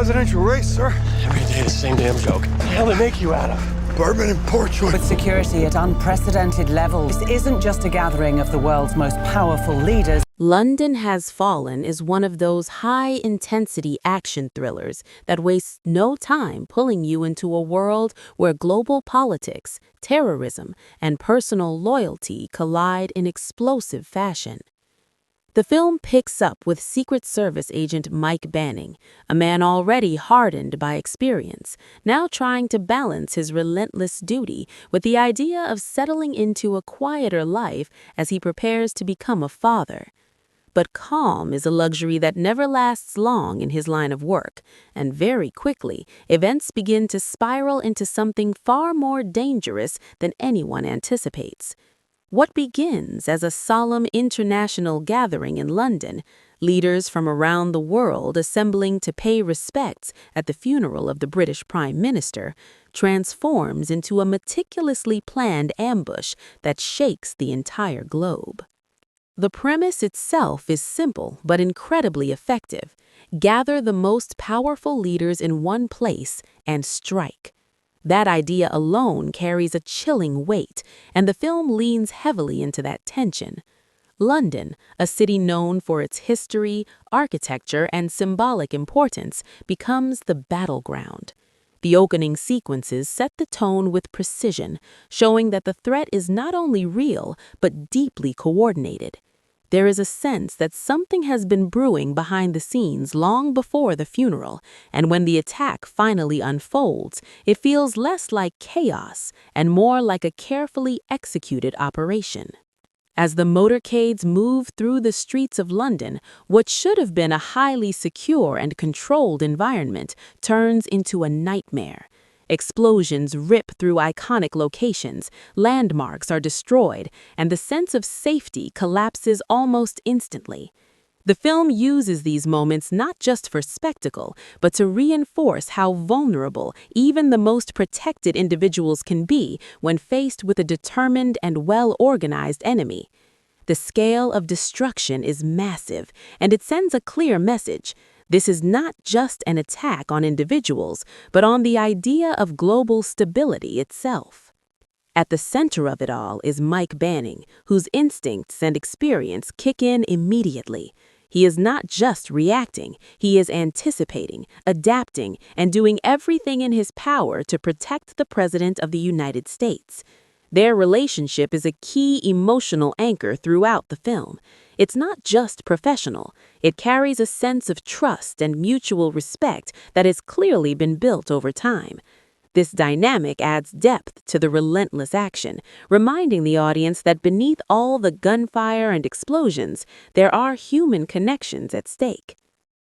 presidential race, sir. Every day the same damn joke. What the hell they make you out of? Bourbon and porch. With security at unprecedented levels, this isn't just a gathering of the world's most powerful leaders. London Has Fallen is one of those high-intensity action thrillers that wastes no time pulling you into a world where global politics, terrorism, and personal loyalty collide in explosive fashion. The film picks up with Secret Service agent Mike Banning, a man already hardened by experience, now trying to balance his relentless duty with the idea of settling into a quieter life as he prepares to become a father. But calm is a luxury that never lasts long in his line of work, and very quickly, events begin to spiral into something far more dangerous than anyone anticipates. What begins as a solemn international gathering in London, leaders from around the world assembling to pay respects at the funeral of the British Prime Minister, transforms into a meticulously planned ambush that shakes the entire globe. The premise itself is simple but incredibly effective. Gather the most powerful leaders in one place and strike. That idea alone carries a chilling weight, and the film leans heavily into that tension. London, a city known for its history, architecture, and symbolic importance, becomes the battleground. The opening sequences set the tone with precision, showing that the threat is not only real, but deeply coordinated. There is a sense that something has been brewing behind the scenes long before the funeral, and when the attack finally unfolds, it feels less like chaos and more like a carefully executed operation. As the motorcades move through the streets of London, what should have been a highly secure and controlled environment turns into a nightmare. Explosions rip through iconic locations, landmarks are destroyed, and the sense of safety collapses almost instantly. The film uses these moments not just for spectacle, but to reinforce how vulnerable even the most protected individuals can be when faced with a determined and well-organized enemy. The scale of destruction is massive, and it sends a clear message. This is not just an attack on individuals, but on the idea of global stability itself. At the center of it all is Mike Banning, whose instincts and experience kick in immediately. He is not just reacting, he is anticipating, adapting, and doing everything in his power to protect the President of the United States. Their relationship is a key emotional anchor throughout the film. It's not just professional. It carries a sense of trust and mutual respect that has clearly been built over time. This dynamic adds depth to the relentless action, reminding the audience that beneath all the gunfire and explosions, there are human connections at stake.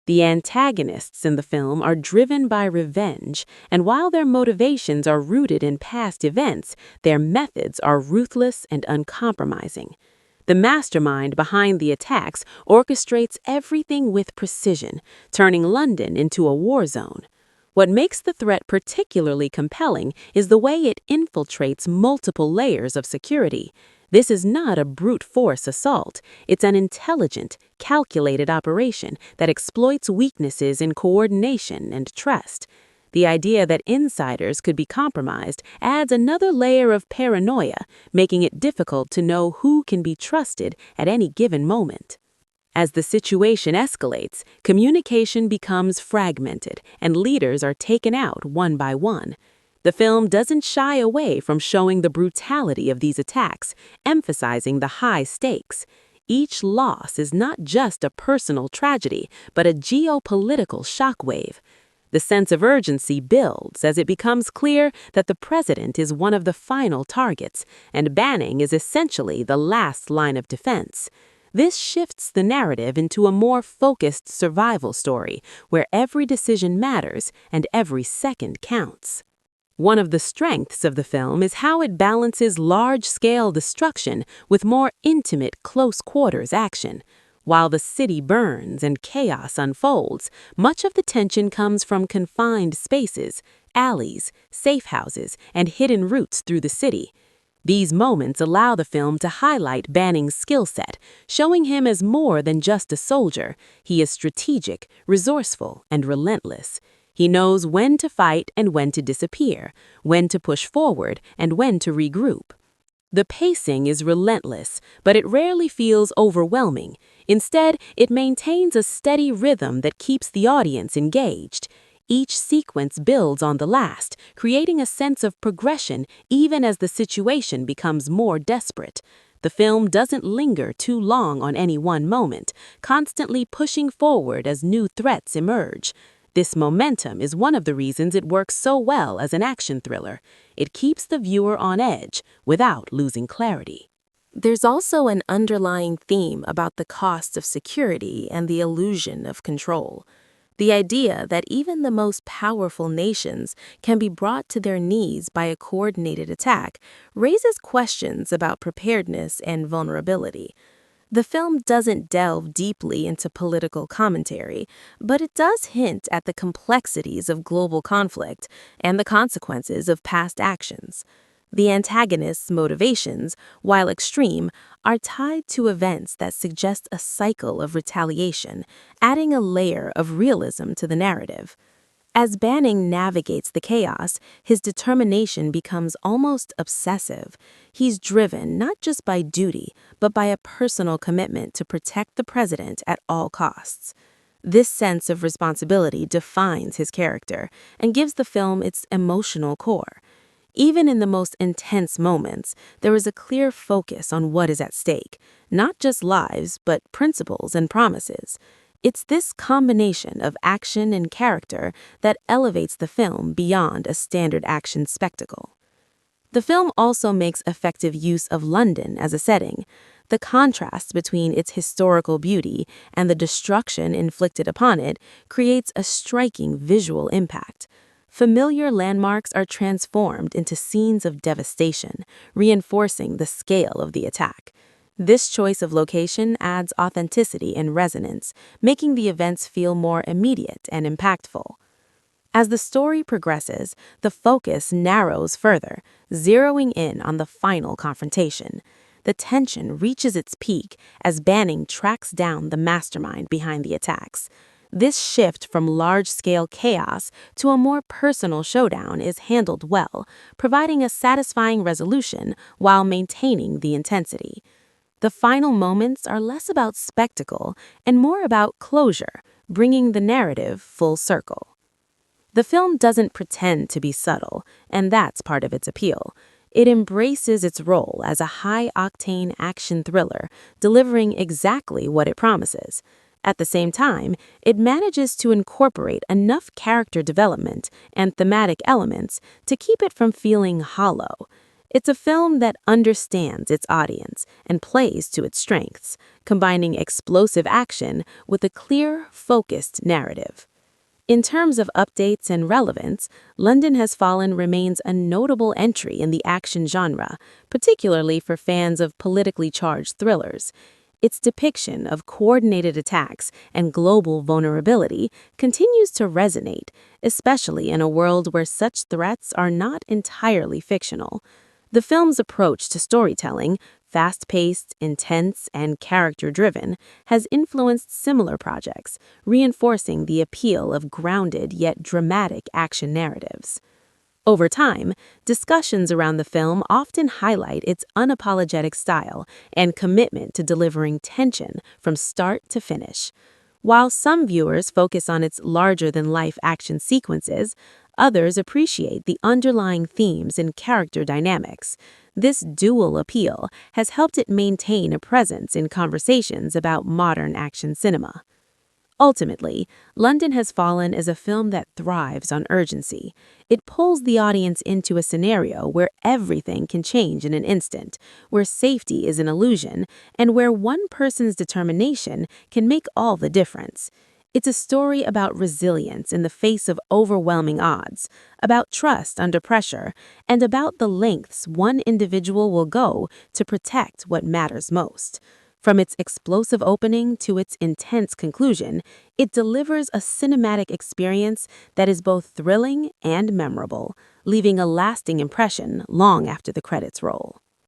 The antagonists in the film are driven by revenge, and while their motivations are rooted in past events, their methods are ruthless and uncompromising. The mastermind behind the attacks orchestrates everything with precision, turning London into a war zone. What makes the threat particularly compelling is the way it infiltrates multiple layers of security. This is not a brute force assault. It's an intelligent, calculated operation that exploits weaknesses in coordination and trust. The idea that insiders could be compromised adds another layer of paranoia, making it difficult to know who can be trusted at any given moment. As the situation escalates, communication becomes fragmented and leaders are taken out one by one. The film doesn't shy away from showing the brutality of these attacks, emphasizing the high stakes. Each loss is not just a personal tragedy, but a geopolitical shockwave. The sense of urgency builds as it becomes clear that the president is one of the final targets, and Banning is essentially the last line of defense. This shifts the narrative into a more focused survival story, where every decision matters and every second counts. One of the strengths of the film is how it balances large-scale destruction with more intimate, close-quarters action. While the city burns and chaos unfolds, much of the tension comes from confined spaces, alleys, safe houses, and hidden routes through the city. These moments allow the film to highlight Banning's skill set, showing him as more than just a soldier. He is strategic, resourceful, and relentless. He knows when to fight and when to disappear, when to push forward and when to regroup. The pacing is relentless, but it rarely feels overwhelming. Instead, it maintains a steady rhythm that keeps the audience engaged. Each sequence builds on the last, creating a sense of progression even as the situation becomes more desperate. The film doesn't linger too long on any one moment, constantly pushing forward as new threats emerge. This momentum is one of the reasons it works so well as an action thriller. It keeps the viewer on edge without losing clarity. There's also an underlying theme about the cost of security and the illusion of control. The idea that even the most powerful nations can be brought to their knees by a coordinated attack raises questions about preparedness and vulnerability. The film doesn't delve deeply into political commentary, but it does hint at the complexities of global conflict and the consequences of past actions. The antagonist's motivations, while extreme, are tied to events that suggest a cycle of retaliation, adding a layer of realism to the narrative. As Banning navigates the chaos, his determination becomes almost obsessive. He's driven not just by duty, but by a personal commitment to protect the president at all costs. This sense of responsibility defines his character and gives the film its emotional core. Even in the most intense moments, there is a clear focus on what is at stake, not just lives, but principles and promises. It's this combination of action and character that elevates the film beyond a standard action spectacle. The film also makes effective use of London as a setting. The contrast between its historical beauty and the destruction inflicted upon it creates a striking visual impact. Familiar landmarks are transformed into scenes of devastation, reinforcing the scale of the attack. This choice of location adds authenticity and resonance, making the events feel more immediate and impactful. As the story progresses, the focus narrows further, zeroing in on the final confrontation. The tension reaches its peak as Banning tracks down the mastermind behind the attacks. This shift from large-scale chaos to a more personal showdown is handled well, providing a satisfying resolution while maintaining the intensity. The final moments are less about spectacle and more about closure, bringing the narrative full circle. The film doesn't pretend to be subtle, and that's part of its appeal. It embraces its role as a high-octane action thriller, delivering exactly what it promises. At the same time, it manages to incorporate enough character development and thematic elements to keep it from feeling hollow. It's a film that understands its audience and plays to its strengths, combining explosive action with a clear, focused narrative. In terms of updates and relevance, London Has Fallen remains a notable entry in the action genre, particularly for fans of politically charged thrillers. Its depiction of coordinated attacks and global vulnerability continues to resonate, especially in a world where such threats are not entirely fictional. The film's approach to storytelling, fast-paced, intense, and character-driven, has influenced similar projects, reinforcing the appeal of grounded yet dramatic action narratives. Over time, discussions around the film often highlight its unapologetic style and commitment to delivering tension from start to finish. While some viewers focus on its larger-than-life action sequences, others appreciate the underlying themes and character dynamics. This dual appeal has helped it maintain a presence in conversations about modern action cinema. Ultimately, London Has Fallen is a film that thrives on urgency. It pulls the audience into a scenario where everything can change in an instant, where safety is an illusion, and where one person's determination can make all the difference. It's a story about resilience in the face of overwhelming odds, about trust under pressure, and about the lengths one individual will go to protect what matters most. From its explosive opening to its intense conclusion, it delivers a cinematic experience that is both thrilling and memorable, leaving a lasting impression long after the credits roll.